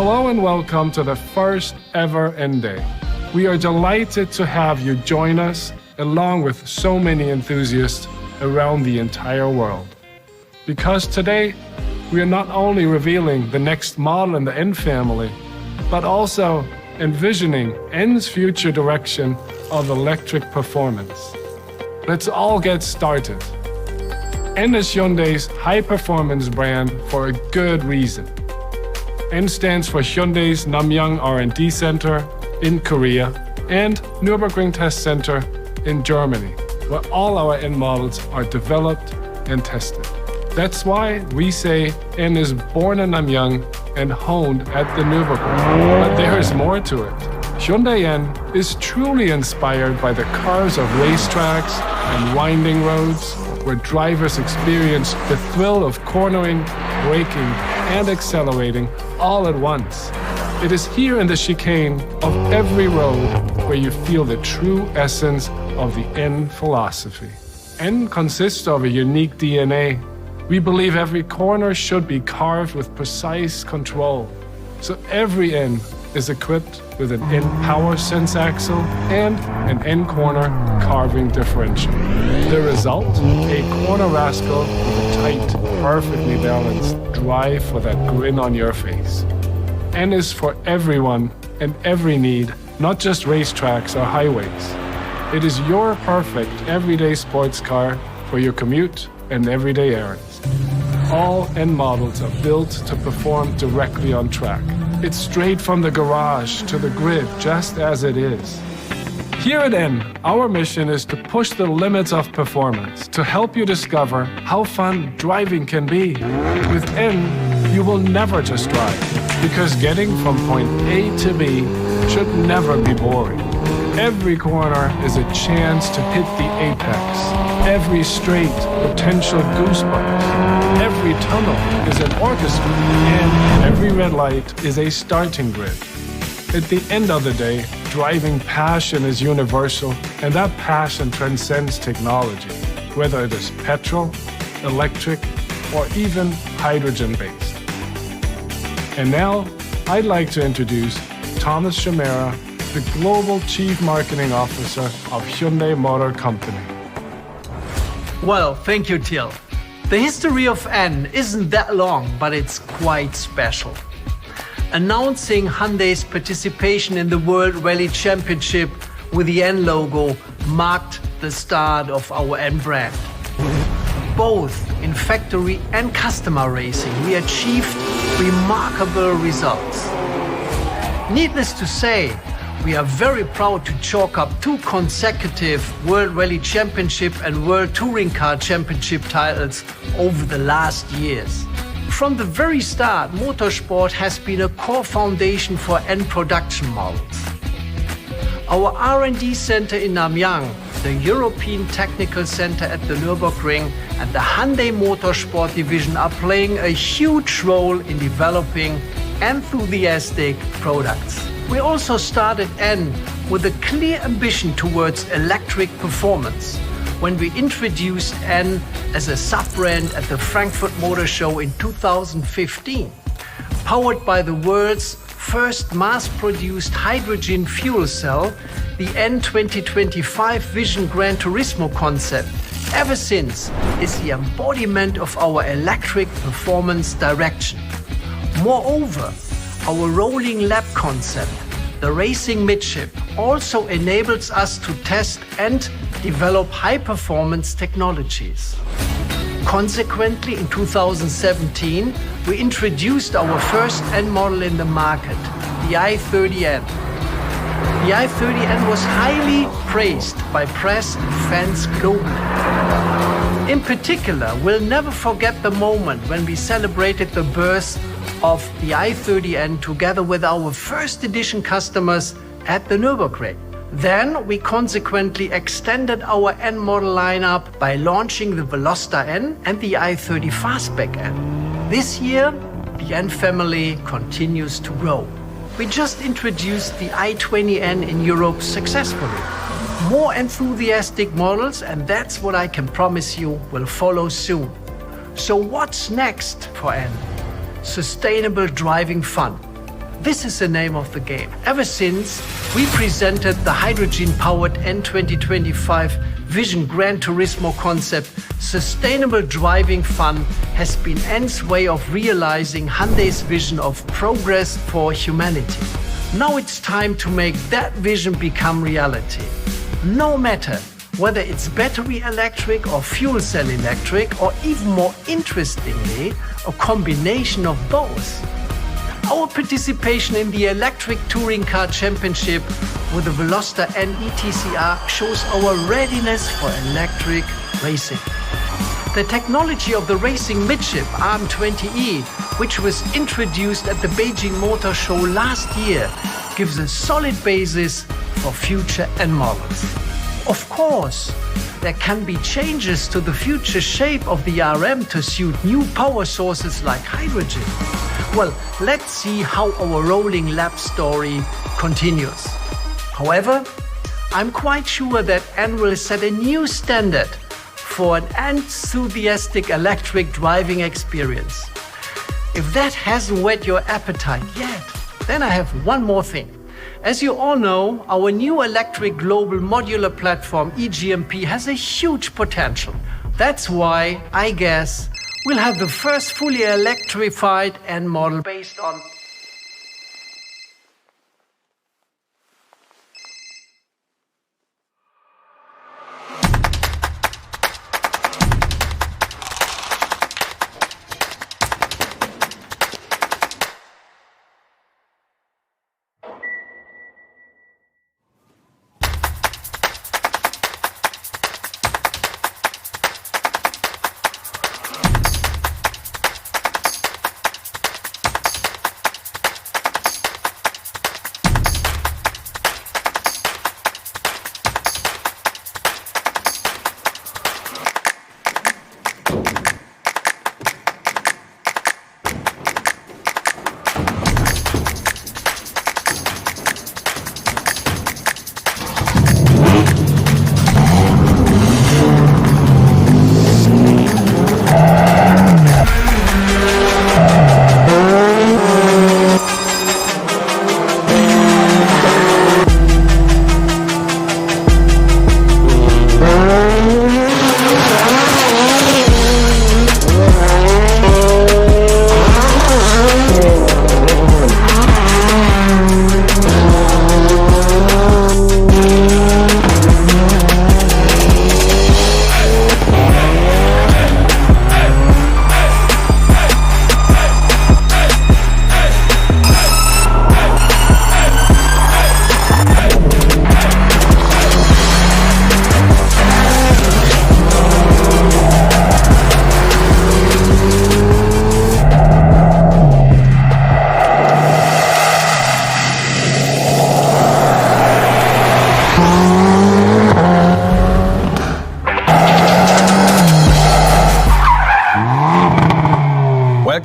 Hello and welcome to the first ever N Day. We are delighted to have you join us along with so many enthusiasts around the entire world. Because today, we are not only revealing the next model in the N family, but also envisioning N's future direction of electric performance. Let's all get started. N is Hyundai's high-performance brand for a good reason. N stands for Hyundai's Namyang R&D Center in Korea and Nürburgring Test Center in Germany, where all our N models are developed and tested. That's why we say N is born in Namyang and honed at the Nürburgring. But there is more to it. Hyundai N is truly inspired by the cars of racetracks and winding roads, where drivers experience the thrill of cornering, braking, and accelerating all at once. It is here in the chicane of every road where you feel the true essence of the N philosophy. N consists of a unique DNA. We believe every corner should be carved with precise control. So every N is equipped with an N power sense axle and an N corner carving differential. The result? A corner rascal with a tight, perfectly balanced drive for that grin on your face. N is for everyone and every need, not just racetracks or highways. It is your perfect everyday sports car for your commute and everyday errands. All N models are built to perform directly on track. It's straight from the garage to the grid, just as it is. Here at N, our mission is to push the limits of performance, to help you discover how fun driving can be. With N, you will never just drive, because getting from point A to B should never be boring. Every corner is a chance to hit the apex. Every straight, potential goosebumps. Every tunnel is an orchestra, and every red light is a starting grid. At the end of the day, driving passion is universal, and that passion transcends technology, whether it is petrol, electric, or even hydrogen-based. And now, I'd like to introduce Thomas Schemera, the Global Chief Marketing Officer of Hyundai Motor Company. Well, thank you, Till. The history of N isn't that long, but it's quite special. Announcing Hyundai's participation in the World Rally Championship with the N logo marked the start of our N brand. Both in factory and customer racing, we achieved remarkable results. Needless to say, we are very proud to chalk up 2 consecutive World Rally Championship and World Touring Car Championship titles over the last years. From the very start, motorsport has been a core foundation for N production models. Our R&D Center in Namyang, the European Technical Center at the Nürburgring, and the Hyundai Motorsport division are playing a huge role in developing enthusiastic products. We also started N with a clear ambition towards electric performance when we introduced N as a sub-brand at the Frankfurt Motor Show in 2015. Powered by the world's first mass-produced hydrogen fuel cell, the N 2025 Vision Gran Turismo concept, ever since, is the embodiment of our electric performance direction. Moreover, our rolling lab concept, the racing midship, also enables us to test and develop high-performance technologies. Consequently, in 2017, we introduced our first N model in the market, the i30N. The i30N was highly praised by press and fans globally. In particular, we'll never forget the moment when we celebrated the birth of the i30N together with our first edition customers at the Nürburgring. Then we consequently extended our N model lineup by launching the Veloster N and the i30 Fastback N. This year, the N family continues to grow. We just introduced the i20N in Europe successfully. More enthusiastic models, and that's what I can promise you will follow soon. So what's next for N? Sustainable driving fun. This is the name of the game. Ever since we presented the hydrogen-powered N 2025 Vision Gran Turismo concept, sustainable driving fun has been N's way of realizing Hyundai's vision of progress for humanity. Now it's time to make that vision become reality. No matter whether it's battery electric or fuel cell electric, or even more interestingly, a combination of both. Our participation in the Electric Touring Car Championship with the Veloster N ETCR shows our readiness for electric racing. The technology of the racing midship RM20E, which was introduced at the Beijing Motor Show last year, gives a solid basis for future N models. Of course, there can be changes to the future shape of the RM to suit new power sources like hydrogen. Well, let's see how our rolling lap story continues. However, I'm quite sure that N will set a new standard for an enthusiastic electric driving experience. If that hasn't whet your appetite yet, then I have one more thing. As you all know, our new electric global modular platform EGMP has a huge potential. That's why, I guess, we'll have the first fully electrified N model based on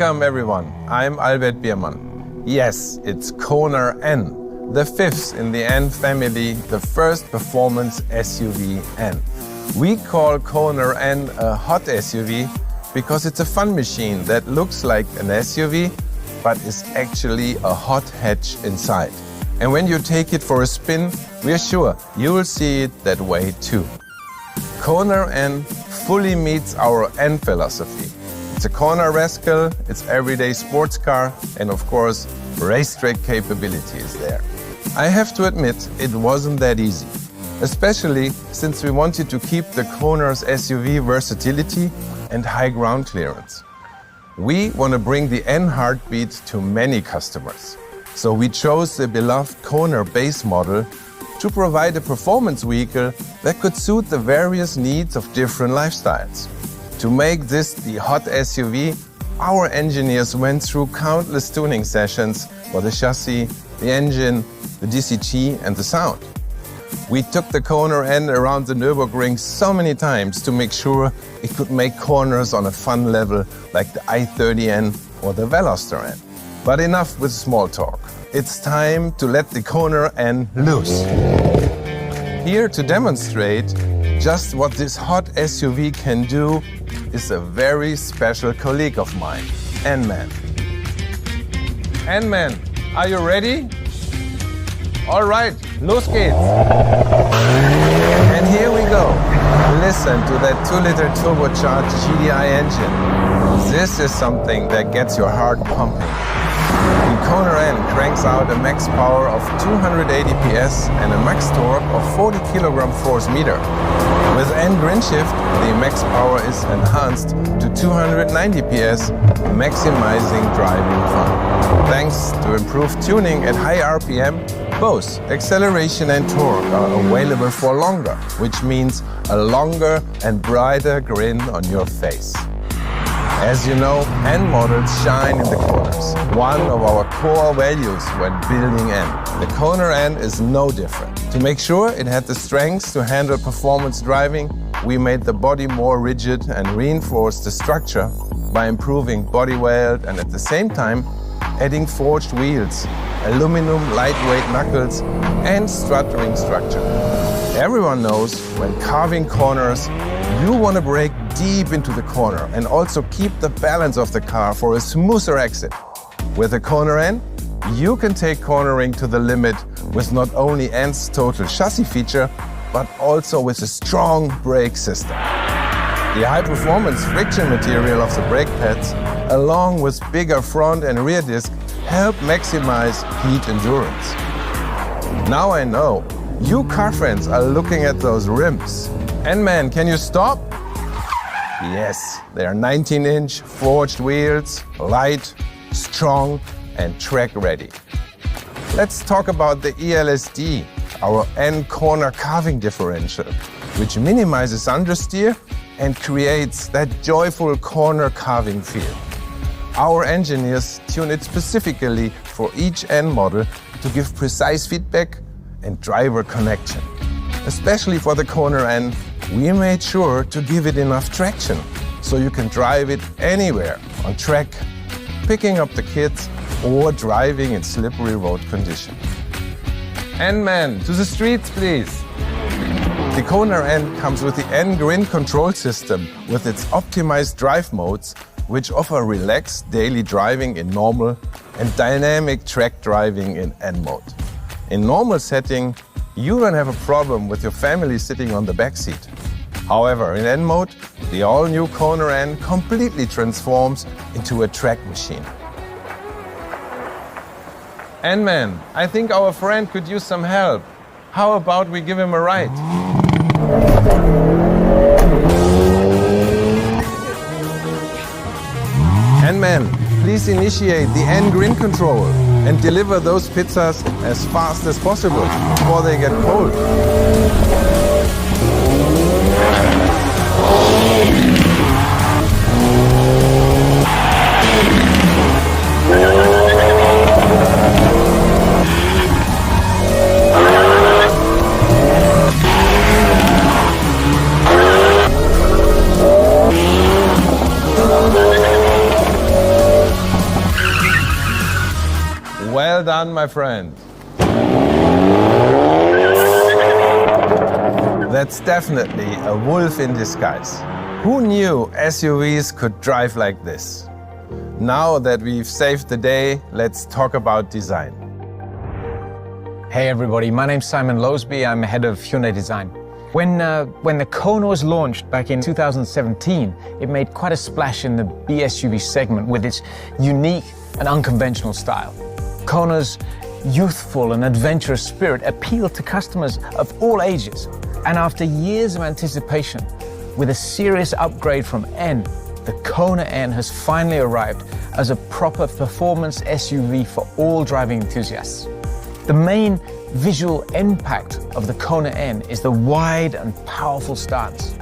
Welcome everyone, I'm Albert Biermann. Yes, it's KONA N, the fifth in the N family, the first performance SUV N. We call KONA N a hot SUV because it's a fun machine that looks like an SUV, but is actually a hot hatch inside. And when you take it for a spin, we're sure you will see it that way too. KONA N fully meets our N philosophy. It's a corner rascal, it's everyday sports car, and of course, racetrack capability is there. I have to admit, it wasn't that easy, especially since we wanted to keep the KONA's SUV versatility and high ground clearance. We want to bring the N heartbeat to many customers. So we chose the beloved KONA base model to provide a performance vehicle that could suit the various needs of different lifestyles. To make this the hot SUV, our engineers went through countless tuning sessions for the chassis, the engine, the DCT and the sound. We took the KONA N around the Nürburgring so many times to make sure it could make corners on a fun level like the i30N or the Veloster N. But enough with small talk. It's time to let the KONA N loose. Here to demonstrate just what this hot SUV can do is a very special colleague of mine, N-Man. N-Man, Are you ready? All right, los geht's. And here we go. Listen to that 2-liter turbocharged GDI engine. This is something that gets your heart pumping. The KONA N cranks out a max power of 280 PS and a max torque of 40 kg force meter. With N grin shift, the max power is enhanced to 290 PS, maximizing driving fun. Thanks to improved tuning at high RPM, both acceleration and torque are available for longer, which means a longer and brighter grin on your face. As you know, N models shine in the corners, one of our core values when building N. The KONA N is no different. To make sure it had the strength to handle performance driving, we made the body more rigid and reinforced the structure by improving body weld and at the same time adding forged wheels, aluminum lightweight knuckles and strut ring structure. Everyone knows when carving corners, you want to brake deep into the corner and also keep the balance of the car for a smoother exit. With the KONA N, you can take cornering to the limit with not only N's total chassis feature, but also with a strong brake system. The high-performance friction material of the brake pads, along with bigger front and rear disc, help maximize heat endurance. Now I know, you car friends are looking at those rims. And man, can you stop? Yes, they are 19-inch forged wheels, light, strong, and track ready. Let's talk about the ELSD, our N corner carving differential, which minimizes understeer and creates that joyful corner carving feel. Our engineers tune it specifically for each N model to give precise feedback and driver connection. Especially for the KONA N, we made sure to give it enough traction so you can drive it anywhere on track, picking up the kids or driving in slippery road conditions. N man, to the streets please. The KONA N comes with the N Grin control system with its optimized drive modes, which offer relaxed daily driving in normal and dynamic track driving in N mode. In normal setting, you don't have a problem with your family sitting on the back seat. However, in N mode, the all-new KONA N completely transforms into a track machine. N-Man, I think our friend could use some help. How about we give him a ride? N-Man, please initiate the N Grin control and deliver those pizzas as fast as possible before they get cold. Well done, my friend. That's definitely a wolf in disguise. Who knew SUVs could drive like this? Now that we've saved the day, let's talk about design. Hey everybody, my name's Simon Loseby. I'm head of Hyundai Design. When the KONA was launched back in 2017, it made quite a splash in the BSUV segment with its unique and unconventional style. KONA's youthful and adventurous spirit appealed to customers of all ages. And after years of anticipation, with a serious upgrade from N, the KONA N has finally arrived as a proper performance SUV for all driving enthusiasts. The main visual impact of the KONA N is the wide and powerful stance.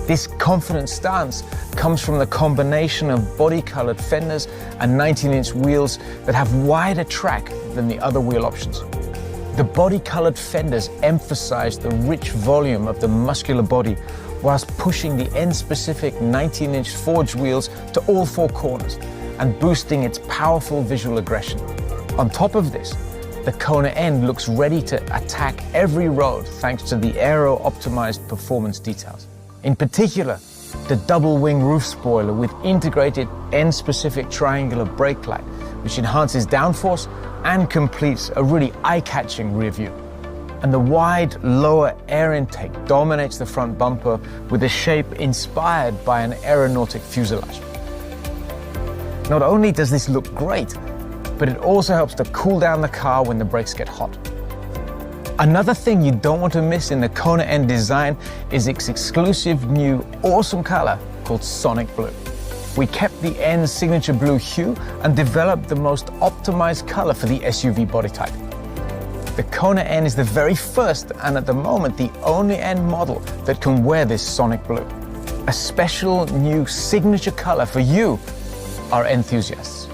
This confident stance comes from the combination of body-colored fenders and 19-inch wheels that have wider track than the other wheel options. The body-colored fenders emphasize the rich volume of the muscular body whilst pushing the N-specific 19-inch forged wheels to all four corners and boosting its powerful visual aggression. On top of this, the KONA N looks ready to attack every road thanks to the aero-optimized performance details. In particular, the double-wing roof spoiler with integrated N-specific triangular brake light, which enhances downforce and completes a really eye-catching rear view. And the wide lower air intake dominates the front bumper with a shape inspired by an aeronautic fuselage. Not only does this look great, but it also helps to cool down the car when the brakes get hot. Another thing you don't want to miss in the KONA N design is its exclusive new awesome color called Sonic Blue. We kept the N's signature blue hue and developed the most optimized color for the SUV body type. The KONA N is the very first and at the moment the only N model that can wear this Sonic Blue. A special new signature color for you, our enthusiasts.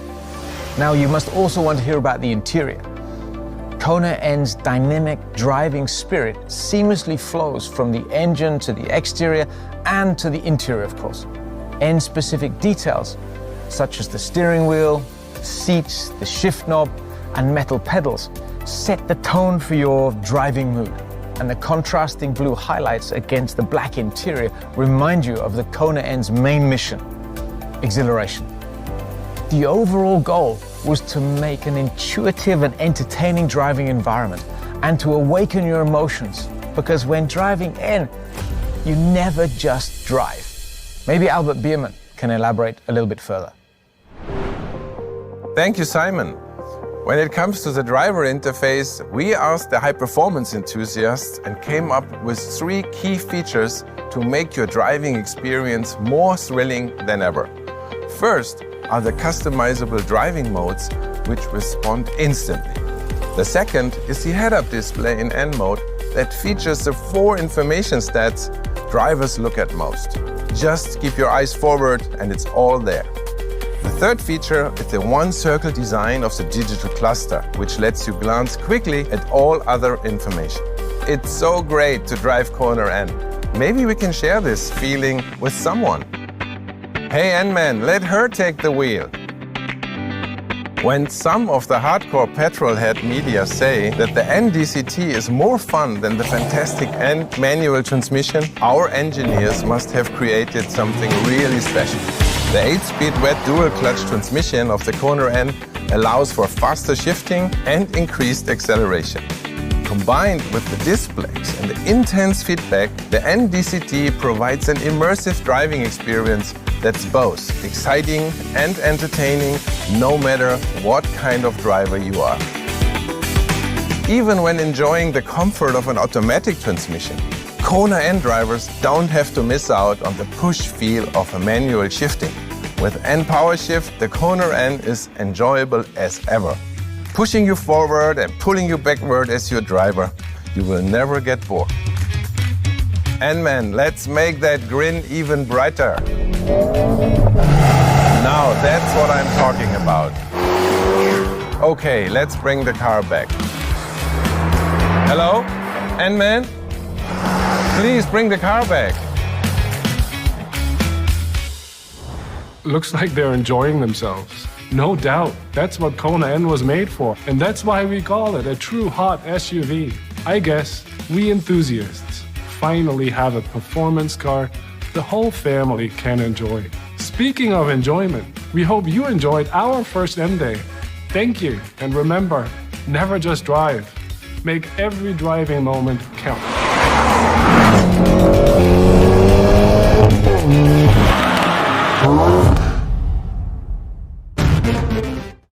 Now you must also want to hear about the interior. KONA N's dynamic driving spirit seamlessly flows from the engine to the exterior and to the interior, of course. N-specific details, such as the steering wheel, the seats, the shift knob, and metal pedals, set the tone for your driving mood. And the contrasting blue highlights against the black interior remind you of the KONA N's main mission, exhilaration. The overall goal was to make an intuitive and entertaining driving environment and to awaken your emotions, because when driving N, you never just drive. Maybe Albert Biermann can elaborate a little bit further. Thank you, Simon. When it comes to the driver interface, we asked the high-performance enthusiasts and came up with 3 key features to make your driving experience more thrilling than ever. First are the customizable driving modes, which respond instantly. The second is the head-up display in N mode that features the 4 information stats drivers look at most. Just keep your eyes forward and it's all there. The third feature is the one-circle design of the digital cluster, which lets you glance quickly at all other information. It's so great to drive KONA N. Maybe we can share this feeling with someone. Hey N-Man, let her take the wheel. When some of the hardcore petrolhead media say that the NDCT is more fun than the fantastic N manual transmission, our engineers must have created something really special. The 8-speed wet dual-clutch transmission of the KONA N allows for faster shifting and increased acceleration. Combined with the displays and the intense feedback, the NDCT provides an immersive driving experience that's both exciting and entertaining, no matter what kind of driver you are. Even when enjoying the comfort of an automatic transmission, KONA N drivers don't have to miss out on the push feel of a manual shifting. With N Power Shift, the KONA N is enjoyable as ever. Pushing you forward and pulling you backward as your driver, you will never get bored. N-Man, let's make that grin even brighter. Now that's what I'm talking about. Okay, let's bring the car back. Hello? N-Man? Please bring the car back. Looks like they're enjoying themselves. No doubt, that's what KONA N was made for, and that's why we call it a true hot SUV. I guess we enthusiasts finally have a performance car the whole family can enjoy. Speaking of enjoyment, we hope you enjoyed our first N Day. Thank you, and remember, never just drive. Make every driving moment count.